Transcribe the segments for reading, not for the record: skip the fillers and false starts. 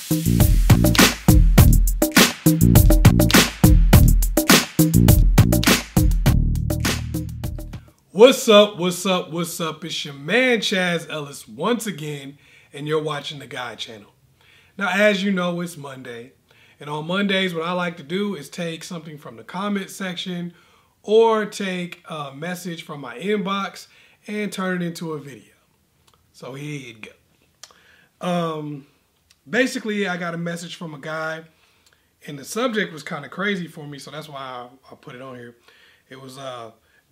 What's up, what's up, what's up? It's your man Chaz Ellis once again, and you're watching the Guy Channel. Now, as you know, it's Monday, and on Mondays what I like to do is take something from the comment section or take a message from my inbox and turn it into a video. So here you go. Basically, I got a message from a guy, and the subject was kind of crazy for me, so that's why I put it on here. It was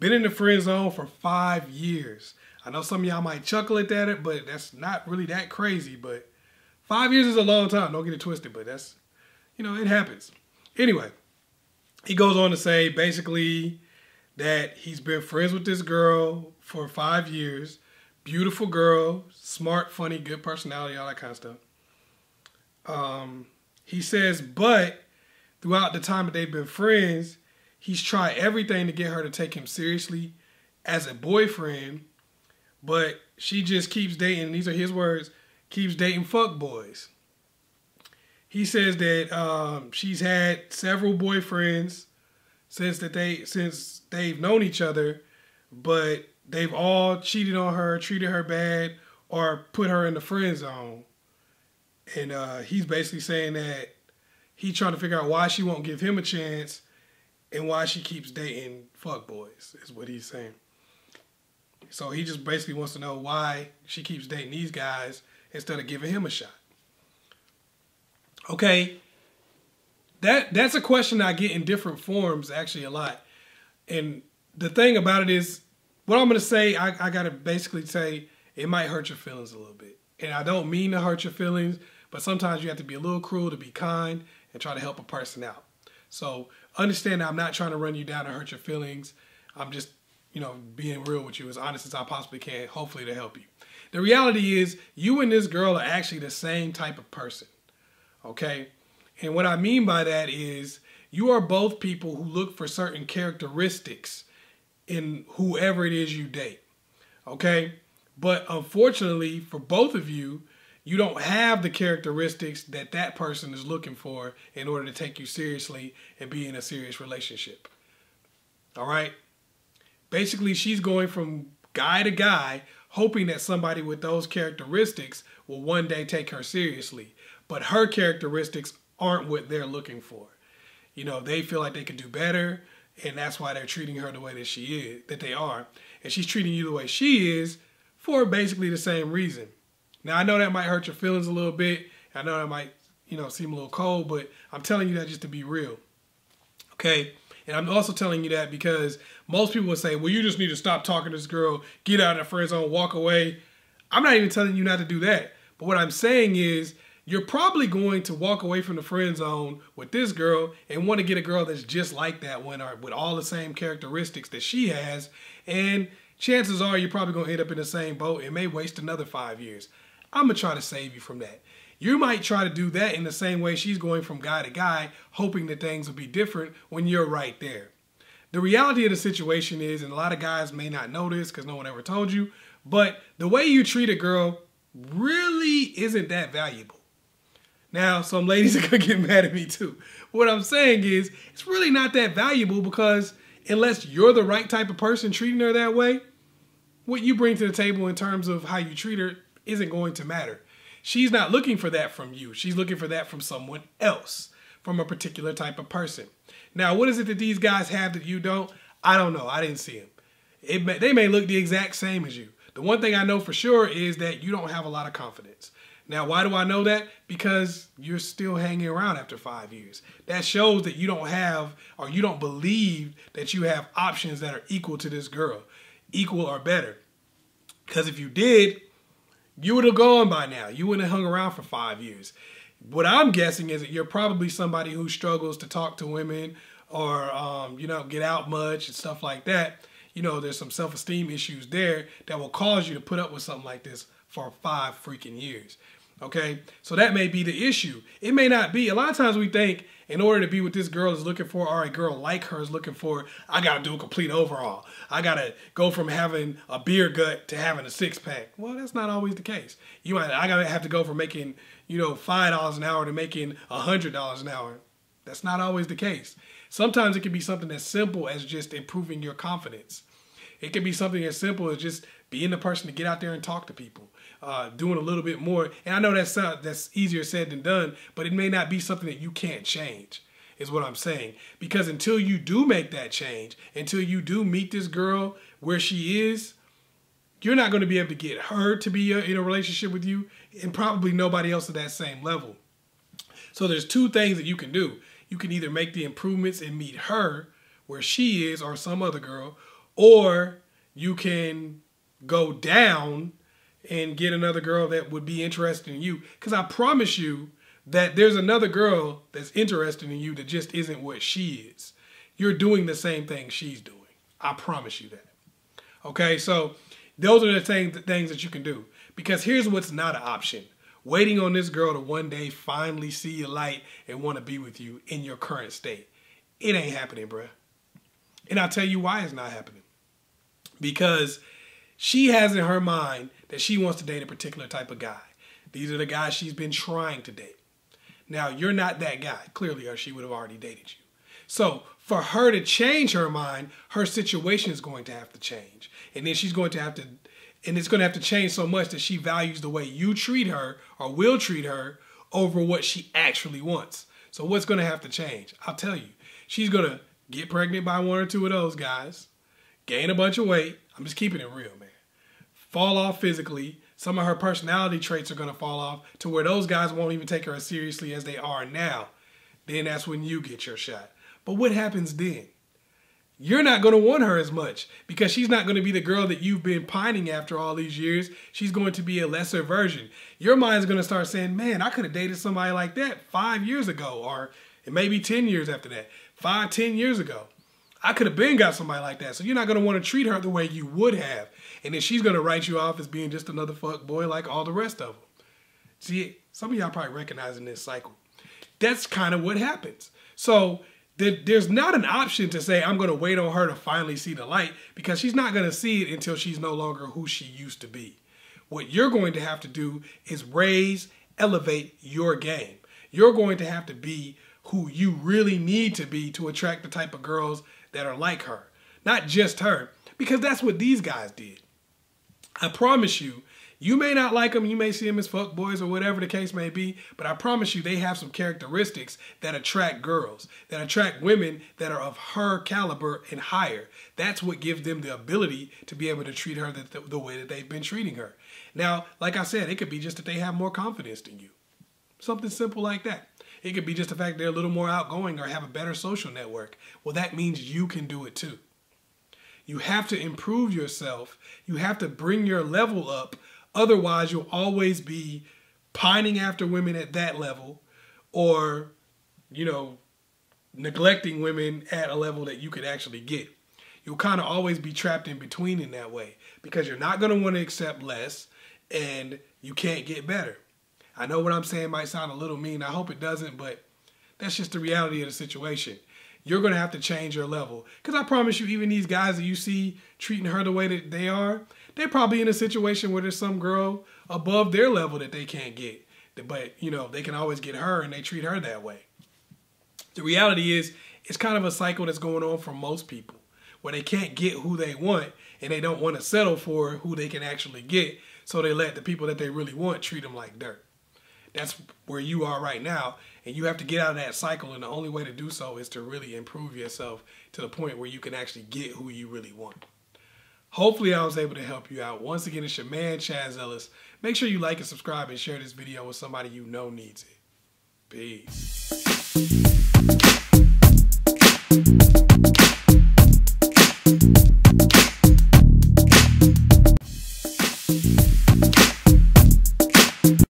been in the friend zone for 5 years. I know some of y'all might chuckle at that, but that's not really that crazy. But 5 years is a long time. Don't get it twisted, but that's, it happens. Anyway, he goes on to say basically that he's been friends with this girl for 5 years. Beautiful girl, smart, funny, good personality, all that kind of stuff. He says, but throughout the time that they've been friends, he's tried everything to get her to take him seriously as a boyfriend, but she just keeps dating, these are his words, keeps dating fuckboys. He says that she's had several boyfriends since they've known each other, but they've all cheated on her, treated her bad, or put her in the friend zone. And he's basically saying that he's trying to figure out why she won't give him a chance and why she keeps dating fuckboys, is what he's saying. So he just basically wants to know why she keeps dating these guys instead of giving him a shot. Okay, that's a question I get in different forms, actually, a lot. And the thing about it is, what I'm going to say, I got to basically say, it might hurt your feelings a little bit. And I don't mean to hurt your feelings, but sometimes you have to be a little cruel to be kind and try to help a person out. So understand that I'm not trying to run you down and hurt your feelings. I'm just, being real with you as honest as I possibly can, hopefully to help you. The reality is you and this girl are actually the same type of person, okay? And what I mean by that is you are both people who look for certain characteristics in whoever it is you date, okay? But unfortunately for both of you, you don't have the characteristics that that person is looking for in order to take you seriously and be in a serious relationship. All right? Basically, she's going from guy to guy, hoping that somebody with those characteristics will one day take her seriously. But her characteristics aren't what they're looking for. They feel like they could do better, and that's why they're treating her the way that they are. And she's treating you the way she is for basically the same reason. Now, I know that might hurt your feelings a little bit. I know that might, seem a little cold, but I'm telling you that just to be real. Okay? And I'm also telling you that because most people will say, well, you just need to stop talking to this girl, get out of the friend zone, walk away. I'm not even telling you not to do that. But what I'm saying is you're probably going to walk away from the friend zone with this girl and want to get a girl that's just like that one or with all the same characteristics that she has. And chances are you're probably going to end up in the same boat and may waste another 5 years. I'm going to try to save you from that. You might try to do that in the same way she's going from guy to guy, hoping that things will be different when you're right there. The reality of the situation is, and a lot of guys may not know this because no one ever told you, but the way you treat a girl really isn't that valuable. Now, some ladies are going to get mad at me too. What I'm saying is, it's really not that valuable because unless you're the right type of person treating her that way, what you bring to the table in terms of how you treat her isn't going to matter. She's not looking for that from you. She's looking for that from someone else, from a particular type of person. Now, what is it that these guys have that you don't? I don't know. I didn't see them. They may look the exact same as you. The one thing I know for sure is that you don't have a lot of confidence. Now, why do I know that? Because you're still hanging around after 5 years. That shows that you don't have, or you don't believe that you have options that are equal to this girl, equal or better. Because if you did, you would have gone by now. You wouldn't have hung around for 5 years. What I'm guessing is that you're probably somebody who struggles to talk to women or, get out much and stuff like that. There's some self-esteem issues there that will cause you to put up with something like this for 5 freaking years. Okay, so that may be the issue. It may not be. A lot of times we think in order to be what this girl is looking for, or a girl like her is looking for, I got to do a complete overhaul. I got to go from having a beer gut to having a six-pack. Well, that's not always the case. I got to have to go from making, $5 an hour to making $100 an hour. That's not always the case. Sometimes it can be something as simple as just improving your confidence. It can be something as simple as just being the person to get out there and talk to people, doing a little bit more. And I know that's easier said than done, but it may not be something that you can't change, is what I'm saying. Because until you do make that change, until you do meet this girl where she is, you're not going to be able to get her to be in a relationship with you, and probably nobody else at that same level. So there's two things that you can do. You can either make the improvements and meet her where she is, or some other girl, or you can go down and get another girl that would be interested in you. Because I promise you that there's another girl that's interested in you that just isn't what she is. You're doing the same thing she's doing. I promise you that. Okay, so those are the things that you can do. Because here's what's not an option. Waiting on this girl to one day finally see your light and want to be with you in your current state. It ain't happening, bruh. And I'll tell you why it's not happening. Because she has in her mind that she wants to date a particular type of guy. These are the guys she's been trying to date. Now, you're not that guy, clearly, or she would have already dated you. So for her to change her mind, her situation is going to have to change. And then she's going to have to, and it's going to have to change so much that she values the way you treat her or will treat her over what she actually wants. So what's going to have to change? I'll tell you. She's going to get pregnant by one or two of those guys, gain a bunch of weight. I'm just keeping it real, man. Fall off physically. Some of her personality traits are going to fall off to where those guys won't even take her as seriously as they are now. Then that's when you get your shot. But what happens then? You're not going to want her as much because she's not going to be the girl that you've been pining after all these years. She's going to be a lesser version. Your mind's going to start saying, man, I could have dated somebody like that 5 years ago, or maybe 10 years after that. 5, 10 years ago. I could have been got somebody like that. So you're not going to want to treat her the way you would have. And then she's going to write you off as being just another fuck boy like all the rest of them. See, some of y'all probably recognizing this cycle. That's kind of what happens. So there's not an option to say, I'm going to wait on her to finally see the light, because she's not going to see it until she's no longer who she used to be. What you're going to have to do is elevate your game. You're going to have to be who you really need to be to attract the type of girls that are like her. Not just her, because that's what these guys did. I promise you, you may not like them, you may see them as fuck boys or whatever the case may be, but I promise you they have some characteristics that attract girls, that attract women that are of her caliber and higher. That's what gives them the ability to be able to treat her the way that they've been treating her. Now, like I said, it could be just that they have more confidence than you. Something simple like that. It could be just the fact they're a little more outgoing or have a better social network. Well, that means you can do it too. You have to improve yourself. You have to bring your level up. Otherwise, you'll always be pining after women at that level, or, neglecting women at a level that you could actually get. You'll kind of always be trapped in between in that way, because you're not going to want to accept less and you can't get better. I know what I'm saying might sound a little mean. I hope it doesn't, but that's just the reality of the situation. You're going to have to change your level. Because I promise you, even these guys that you see treating her the way that they are, they're probably in a situation where there's some girl above their level that they can't get. But, they can always get her and they treat her that way. The reality is, it's kind of a cycle that's going on for most people, where they can't get who they want and they don't want to settle for who they can actually get. So they let the people that they really want treat them like dirt. That's where you are right now, and you have to get out of that cycle, and the only way to do so is to really improve yourself to the point where you can actually get who you really want. Hopefully I was able to help you out. Once again, it's your man, Chaz Ellis. Make sure you like and subscribe and share this video with somebody you know needs it. Peace.